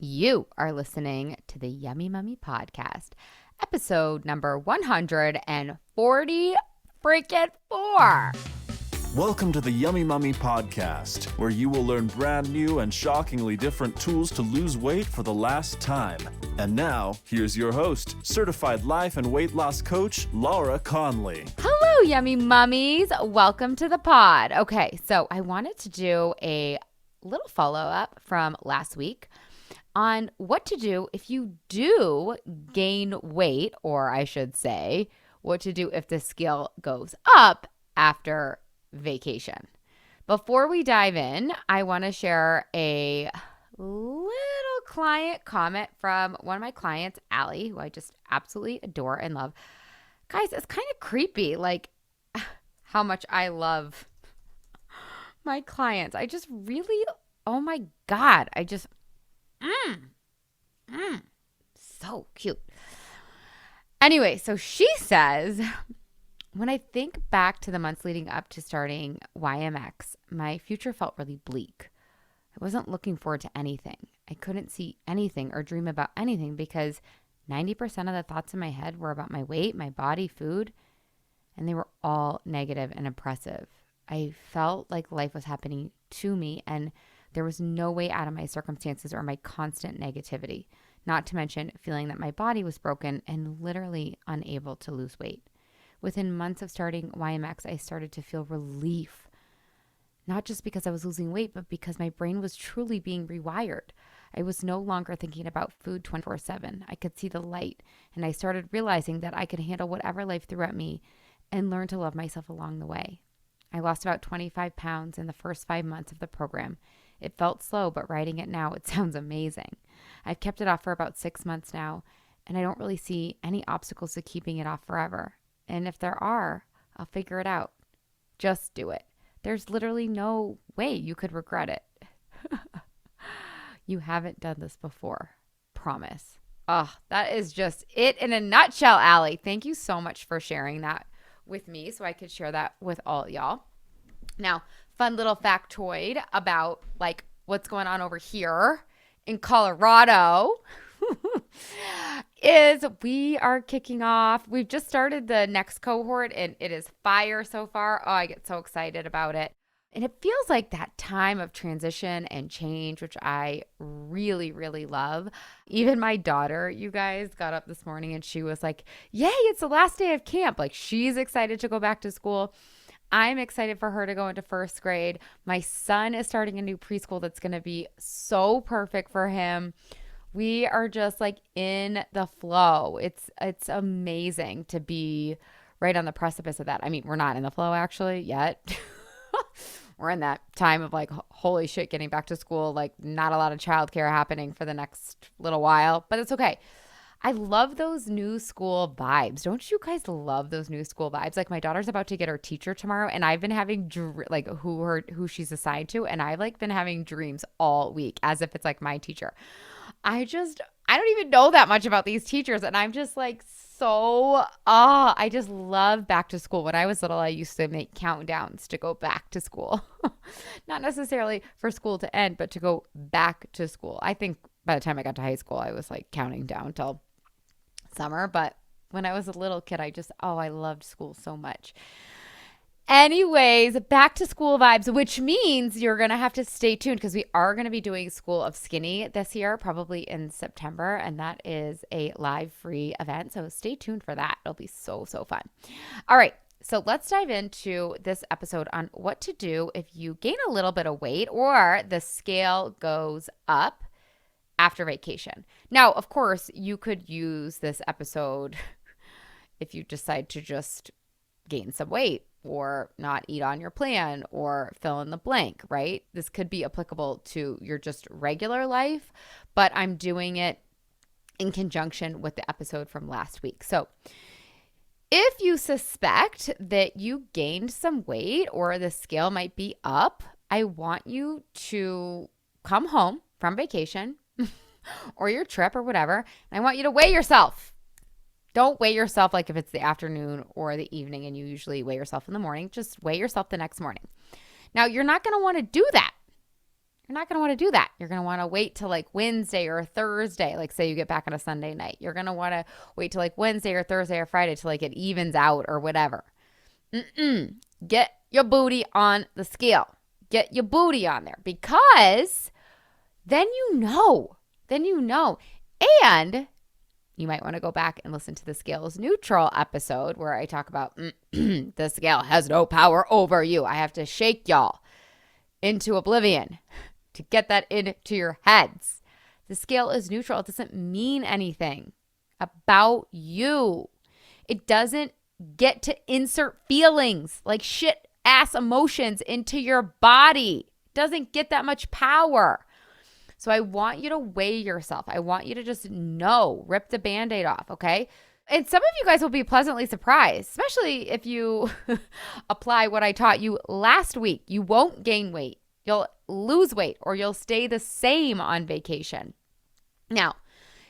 You are listening to the Yummy Mummy Podcast, episode number 140 freaking 4. Welcome to the Yummy Mummy Podcast, where you will learn brand new and shockingly different tools to lose weight for the last time. And now, here's your host, certified life and weight loss coach, Laura Conley. Hello, Yummy Mummies. Welcome to the pod. Okay, so I wanted to do a little follow-up from last week on what to do if you do gain weight, or I should say, what to do if the scale goes up after vacation. Before we dive in, I want to share a little client comment from one of my clients, Allie, who I just absolutely adore and love. Guys, it's kind of creepy, like how much I love my clients. I just really, oh my God, I just, so cute. Anyway, so she says, when I think back to the months leading up to starting YMX, my future felt really bleak. I wasn't looking forward to anything. I couldn't see anything or dream about anything because 90% of the thoughts in my head were about my weight, my body, food, and they were all negative and oppressive. I felt like life was happening to me and there was no way out of my circumstances or my constant negativity, not to mention feeling that my body was broken and literally unable to lose weight. Within months of starting YMX, I started to feel relief, not just because I was losing weight, but because my brain was truly being rewired. I was no longer thinking about food 24/7. I could see the light, and I started realizing that I could handle whatever life threw at me and learn to love myself along the way. I lost about 25 pounds in the first 5 months of the program. It felt slow, but writing it now, it sounds amazing. I've kept it off for about 6 months now, and I don't really see any obstacles to keeping it off forever. And if there are, I'll figure it out. Just do it. There's literally no way you could regret it. You haven't done this before. Promise. Oh, that is just it in a nutshell, Allie. Thank you so much for sharing that with me so I could share that with all y'all. Now, fun little factoid about like what's going on over here in Colorado. Is we are kicking off. We've just started the next cohort and it is fire so far. Oh, I get so excited about it. And it feels like that time of transition and change, which I really, really love. Even my daughter, you guys, got up this morning and she was like, yay, it's the last day of camp. Like she's excited to go back to school. I'm excited for her to go into first grade. My son is starting a new preschool that's going to be so perfect for him. We are just like in the flow. It's amazing to be right on the precipice of that. I mean, we're not in the flow actually yet. We're in that time of like, holy shit, getting back to school, like not a lot of childcare happening for the next little while, but it's okay. I love those new school vibes. Don't you guys love those new school vibes? Like my daughter's about to get her teacher tomorrow and I've been having like who she's assigned to. And I've like been having dreams all week as if it's like my teacher. I don't even know that much about these teachers. And I'm just like, I just love back to school. When I was little, I used to make countdowns to go back to school. Not necessarily for school to end, but to go back to school. I think by the time I got to high school, I was like counting down till summer. But when I was a little kid, I loved school so much. Anyways, back to school vibes, which means you're going to have to stay tuned because we are going to be doing School of Skinny this year, probably in September. And that is a live free event. So stay tuned for that. It'll be so, so fun. All right. So let's dive into this episode on what to do if you gain a little bit of weight or the scale goes up after vacation. Now, of course, you could use this episode if you decide to just gain some weight or not eat on your plan or fill in the blank, right? This could be applicable to your just regular life, but I'm doing it in conjunction with the episode from last week. So if you suspect that you gained some weight or the scale might be up, I want you to come home from vacation or your trip or whatever, and I want you to weigh yourself. Don't weigh yourself like if it's the afternoon or the evening and you usually weigh yourself in the morning. Just weigh yourself the next morning. Now, you're not going to want to do that You're not going to want to do that. You're going to want to wait till like Wednesday or Thursday. Like say you get back on a Sunday night. You're going to want to wait till like Wednesday or Thursday or Friday till like it evens out or whatever. Get your booty on the scale. Get your booty on there because then you know. And you might want to go back and listen to the Scales Neutral episode where I talk about the scale has no power over you. I have to shake y'all into oblivion to get that into your heads. The scale is neutral. It doesn't mean anything about you. It doesn't get to insert feelings like shit ass emotions into your body. It doesn't get that much power. So I want you to weigh yourself. I want you to just know, rip the Band-Aid off, okay? And some of you guys will be pleasantly surprised, especially if you apply what I taught you last week. You won't gain weight. You'll lose weight or you'll stay the same on vacation. Now,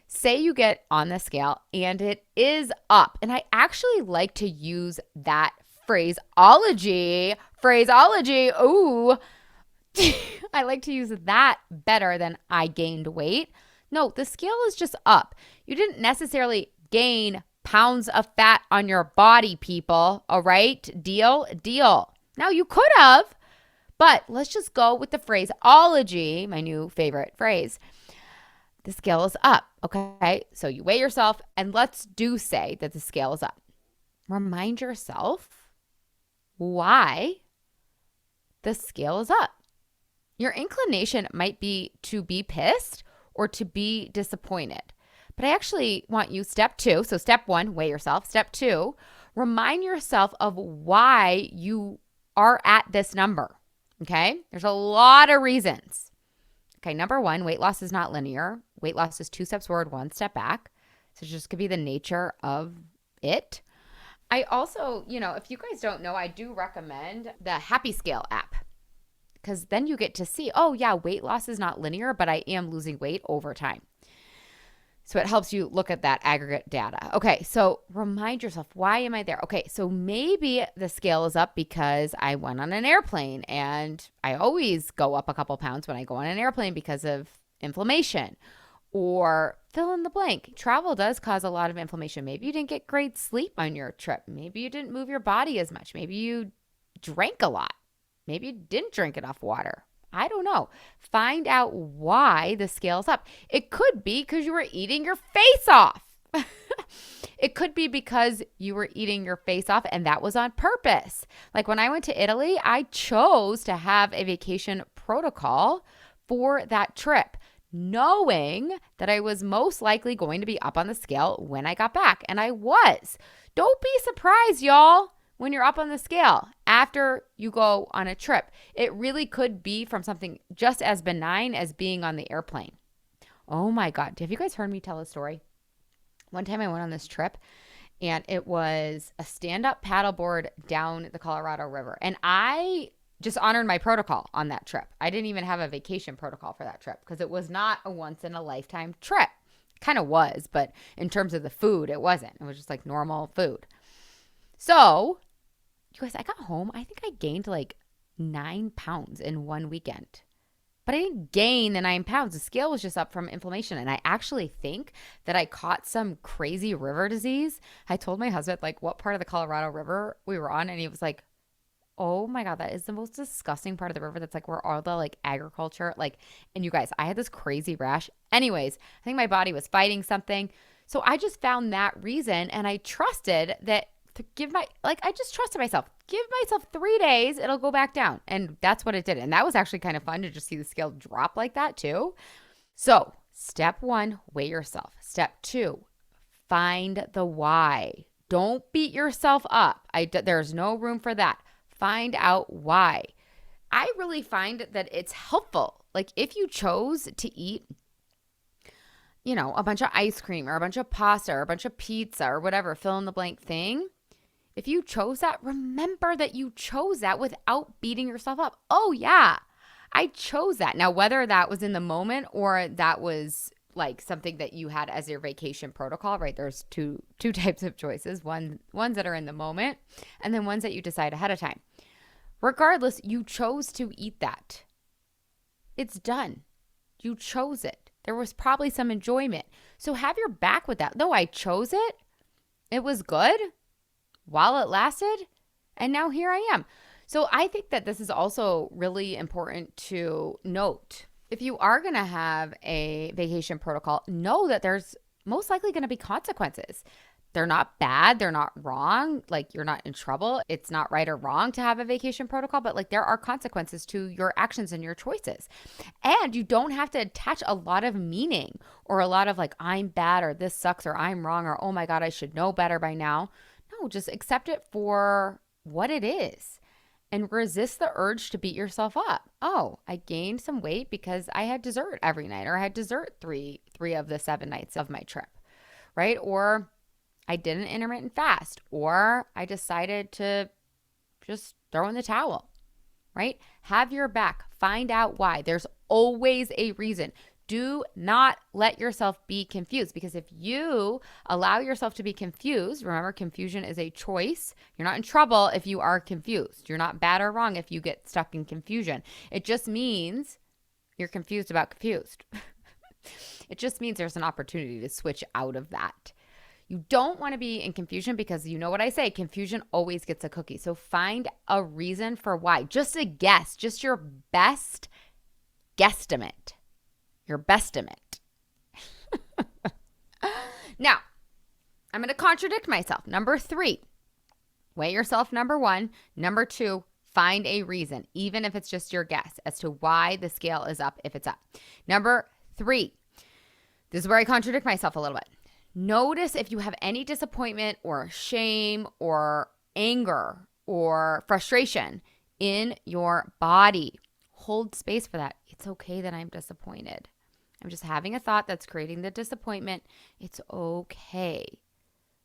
say you get on the scale and it is up. And I actually like to use that phraseology. Ooh. I like to use that better than I gained weight. No, the scale is just up. You didn't necessarily gain pounds of fat on your body, people. All right? Deal. Now, you could have, but let's just go with the phraseology, my new favorite phrase. The scale is up, okay? So you weigh yourself, and let's say that the scale is up. Remind yourself why the scale is up. Your inclination might be to be pissed or to be disappointed. But I actually want you, step 2, so step 1, weigh yourself. Step 2, remind yourself of why you are at this number. Okay? There's a lot of reasons. Okay, number 1, weight loss is not linear. Weight loss is 2 steps forward, 1 step back. So it just could be the nature of it. I also, if you guys don't know, I do recommend the Happy Scale app because then you get to see, oh yeah, weight loss is not linear, but I am losing weight over time. So it helps you look at that aggregate data. Okay, so remind yourself, why am I there? Okay, so maybe the scale is up because I went on an airplane, and I always go up a couple pounds when I go on an airplane because of inflammation, or fill in the blank. Travel does cause a lot of inflammation. Maybe you didn't get great sleep on your trip. Maybe you didn't move your body as much. Maybe you drank a lot. Maybe you didn't drink enough water. I don't know. Find out why the scale's up. It could be because you were eating your face off. It could be because you were eating your face off and that was on purpose. Like when I went to Italy, I chose to have a vacation protocol for that trip, knowing that I was most likely going to be up on the scale when I got back. And I was. Don't be surprised, y'all, when you're up on the scale after you go on a trip. It really could be from something just as benign as being on the airplane. Oh my God. Have you guys heard me tell a story? One time I went on this trip and it was a stand-up paddleboard down the Colorado River. And I just honored my protocol on that trip. I didn't even have a vacation protocol for that trip because it was not a once-in-a-lifetime trip. Kind of was, but in terms of the food, it wasn't. It was just like normal food. So, you guys, I got home. I think I gained like 9 pounds in one weekend. But I didn't gain the 9 pounds. The scale was just up from inflammation. And I actually think that I caught some crazy river disease. I told my husband, like, what part of the Colorado River we were on. And he was like, oh my God, that is the most disgusting part of the river. That's like where all the like agriculture, like, and you guys, I had this crazy rash. Anyways, I think my body was fighting something. So I just found that reason. And I trusted that I just trusted myself. Give myself 3 days, it'll go back down. And that's what it did. And that was actually kind of fun to just see the scale drop like that too. So step 1, weigh yourself. Step 2, find the why. Don't beat yourself up. There's no room for that. Find out why. I really find that it's helpful. Like if you chose to eat a bunch of ice cream or a bunch of pasta or a bunch of pizza or whatever, fill in the blank thing. If you chose that, remember that you chose that without beating yourself up. Oh yeah, I chose that. Now, whether that was in the moment or that was like something that you had as your vacation protocol, right? There's two types of choices. Ones that are in the moment and then ones that you decide ahead of time. Regardless, you chose to eat that. It's done. You chose it. There was probably some enjoyment. So have your back with that. No, I chose it. It was good while it lasted. And now here I am. So I think that this is also really important to note. If you are going to have a vacation protocol, know that there's most likely going to be consequences. They're not bad. They're not wrong. Like, you're not in trouble. It's not right or wrong to have a vacation protocol, but like, there are consequences to your actions and your choices. And you don't have to attach a lot of meaning or a lot of like, I'm bad or this sucks or I'm wrong or, oh my God, I should know better by now. No, just accept it for what it is and resist the urge to beat yourself up. Oh, I gained some weight because I had dessert every night, or I had dessert three of the 7 nights of my trip, right? Or I did an intermittent fast, or I decided to just throw in the towel, right? Have your back. Find out why. There's always a reason. Do not let yourself be confused, because if you allow yourself to be confused, remember, confusion is a choice. You're not in trouble if you are confused. You're not bad or wrong if you get stuck in confusion. It just means you're confused about confused. It just means there's an opportunity to switch out of that. You don't want to be in confusion, because you know what I say, confusion always gets a cookie. So find a reason for why. Just a guess, just your best guesstimate. Your bestimate. Now, I'm going to contradict myself. Number 3, weigh yourself, number 1. Number 2, find a reason, even if it's just your guess, as to why the scale is up if it's up. Number 3, this is where I contradict myself a little bit. Notice if you have any disappointment or shame or anger or frustration in your body. Hold space for that. It's okay that I'm disappointed. I'm just having a thought that's creating the disappointment. It's okay.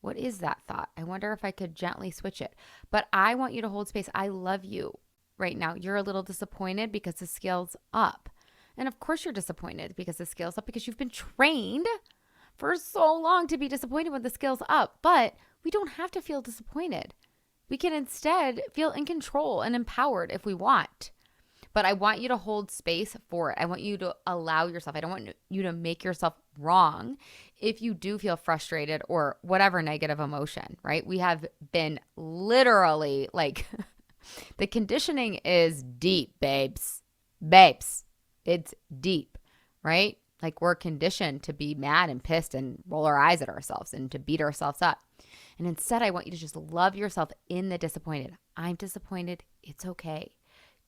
What is that thought? I wonder if I could gently switch it. But I want you to hold space. I love you right now. You're a little disappointed because the scale's up. And of course you're disappointed because the scale's up, because you've been trained for so long to be disappointed when the scale's up. But we don't have to feel disappointed. We can instead feel in control and empowered if we want. But I want you to hold space for it. I want you to allow yourself. I don't want you to make yourself wrong if you do feel frustrated or whatever negative emotion, right? We have been literally like, the conditioning is deep, babes. Babes, it's deep, right? Like, we're conditioned to be mad and pissed and roll our eyes at ourselves and to beat ourselves up. And instead, I want you to just love yourself in the disappointed. I'm disappointed. It's okay.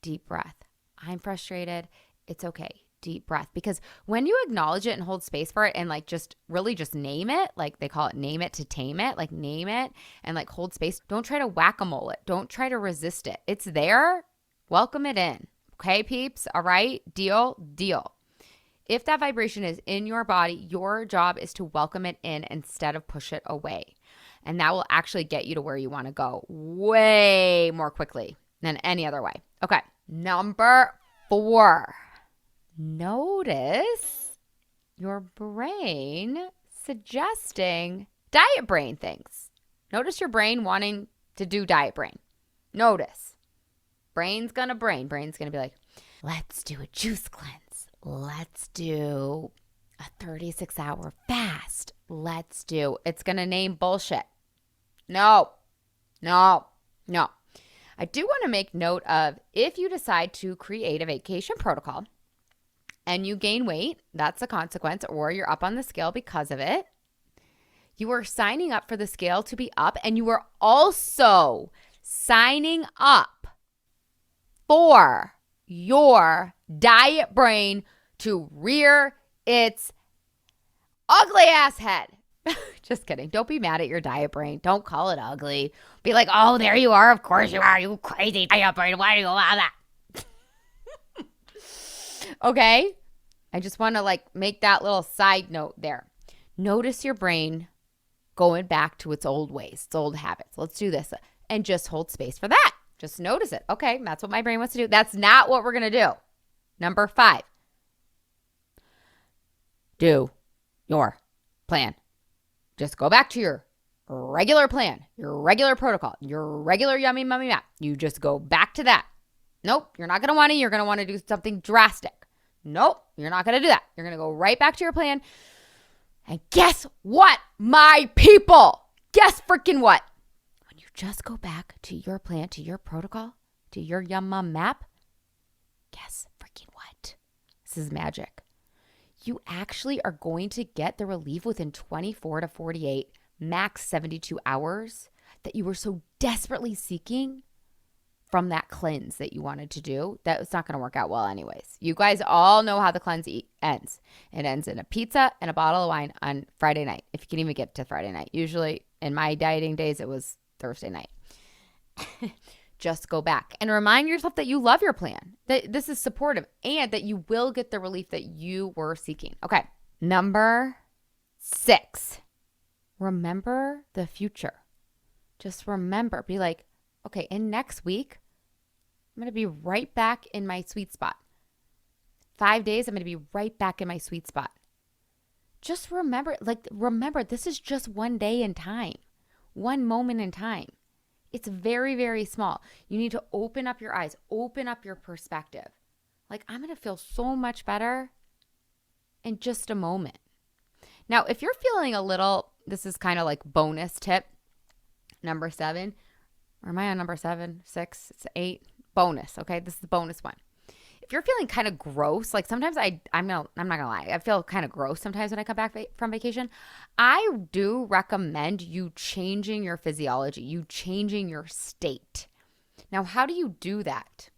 Deep breath. I'm frustrated. It's okay. Deep breath. Because when you acknowledge it and hold space for it and like just really just name it, like they call it name it to tame it, like name it and like hold space. Don't try to whack-a-mole it. Don't try to resist it. It's there. Welcome it in. Okay, peeps? All right? Deal? Deal. If that vibration is in your body, your job is to welcome it in instead of push it away. And that will actually get you to where you want to go way more quickly than any other way. Okay. Number 4, notice your brain suggesting diet brain things. Notice your brain wanting to do diet brain. Notice. Brain's going to brain. Brain's going to be like, let's do a juice cleanse. Let's do a 36-hour fast. It's going to name bullshit. No. I do want to make note of, if you decide to create a vacation protocol and you gain weight, that's a consequence, or you're up on the scale because of it. You are signing up for the scale to be up, and you are also signing up for your diet brain to rear its ugly ass head. Just kidding. Don't be mad at your diet brain. Don't call it ugly. Be like, oh, there you are. Of course you are. You crazy diet brain. Why do you allow that? Okay? I just want to like make that little side note there. Notice your brain going back to its old ways, its old habits. Let's do this. And just hold space for that. Just notice it. Okay, that's what my brain wants to do. That's not what we're going to do. Number 5. Do your plan. Just go back to your regular plan, your regular protocol, your regular yummy mummy map. You just go back to that. Nope, you're not going to want to. You're going to want to do something drastic. Nope, you're not going to do that. You're going to go right back to your plan. And guess what, my people? Guess freaking what? When you just go back to your plan, to your protocol, to your Yum Mom map, guess freaking what? This is magic. You actually are going to get the relief within 24 to 48, max 72 hours that you were so desperately seeking from that cleanse that you wanted to do. That it's not going to work out well anyways. You guys all know how the cleanse ends. It ends in a pizza and a bottle of wine on Friday night, if you can even get to Friday night. Usually in my dieting days, it was Thursday night. Just go back and remind yourself that you love your plan, that this is supportive, and that you will get the relief that you were seeking. Okay, number 6, remember the future. Just remember, be like, okay, in next week, I'm going to be right back in my sweet spot. 5 days, I'm going to be right back in my sweet spot. Just remember, this is just one day in time, one moment in time. It's very, very small. You need to open up your eyes, open up your perspective. Like, I'm going to feel so much better in just a moment. Now, if you're feeling a little, this is kind of like bonus tip, number 7. Or am I on number 7, 6, it's 8? Bonus, okay? This is the bonus one. If you're feeling kind of gross, like sometimes I'm not gonna lie, I feel kind of gross sometimes when I come back from vacation. I do recommend you changing your physiology, you changing your state. Now, how do you do that?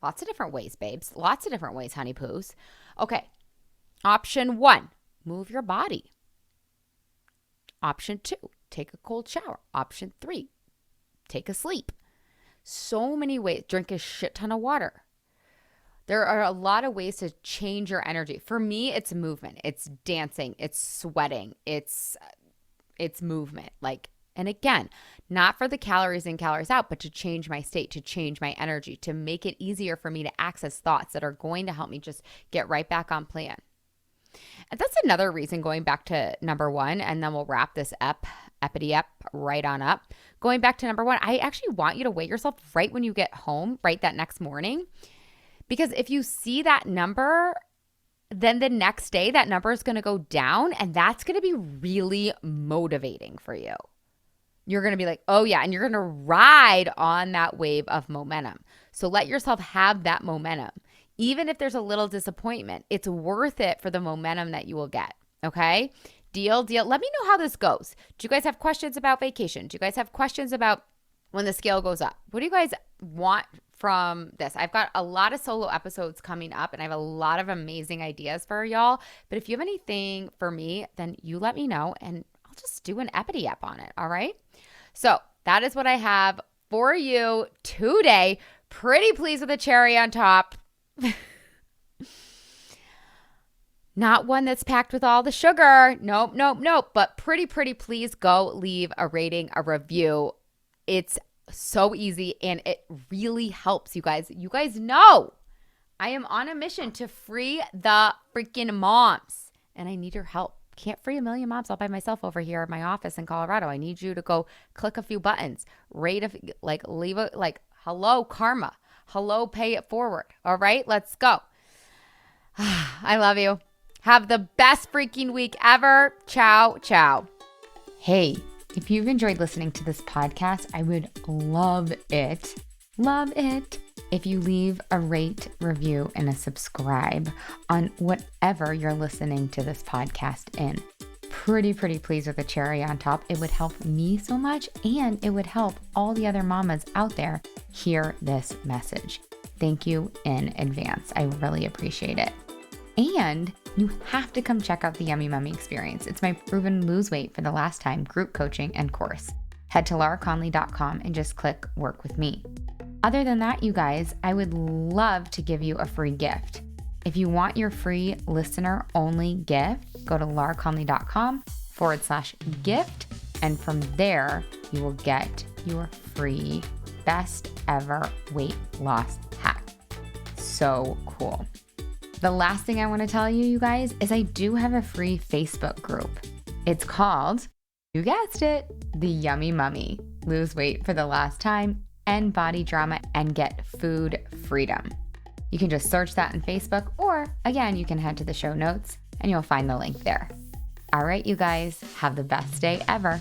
Lots of different ways, babes. Lots of different ways, honey poos. Okay. Option 1, move your body. Option 2, take a cold shower. Option 3, take a sleep. So many ways. Drink a shit ton of water. There are a lot of ways to change your energy. For me, it's movement. It's dancing. It's sweating. It's movement. And again, not for the calories in, calories out, but to change my state, to change my energy, to make it easier for me to access thoughts that are going to help me just get right back on plan. And that's another reason, going back to number 1, and then we'll wrap this uppity up right on up. Going back to number 1, I actually want you to weigh yourself right when you get home, right that next morning. Because if you see that number, then the next day that number is going to go down, and that's going to be really motivating for you. You're going to be like, oh yeah, and you're going to ride on that wave of momentum. So let yourself have that momentum. Even if there's a little disappointment, it's worth it for the momentum that you will get, okay? Deal. Let me know how this goes. Do you guys have questions about vacation? Do you guys have questions about when the scale goes up? What do you guys want from this? I've got a lot of solo episodes coming up, and I have a lot of amazing ideas for y'all. But if you have anything for me, then you let me know, and I'll just do an epity up on it, all right? So that is what I have for you today. Pretty pleased with the cherry on top. Not one that's packed with all the sugar. Nope. But pretty pleased. Go leave a rating, a review. It's so easy, and it really helps you guys. You guys know I am on a mission to free the freaking moms, and I need your help. Can't free a million moms all by myself over here in my office in Colorado. I need you to go click a few buttons, rate leave a hello karma, hello pay it forward. All right, let's go. I love you. Have the best freaking week ever. Ciao. Hey, if you've enjoyed listening to this podcast, I would love it if you leave a rate, review, and a subscribe on whatever you're listening to this podcast in. Pretty pleased with the cherry on top. It would help me so much, and it would help all the other mamas out there hear this message. Thank you in advance. I really appreciate it. And you have to come check out the Yummy Mummy experience. It's my proven lose weight for the last time group coaching and course. Head to lauraconley.com and just click work with me. Other than that, you guys, I would love to give you a free gift. If you want your free listener only gift, go to lauraconley.com/gift. And from there, you will get your free best ever weight loss hack. So cool. The last thing I want to tell you, you guys, is I do have a free Facebook group. It's called, you guessed it, the Yummy Mummy. Lose weight for the last time, end body drama, and get food freedom. You can just search that in Facebook, or again, you can head to the show notes and you'll find the link there. All right, you guys, have the best day ever.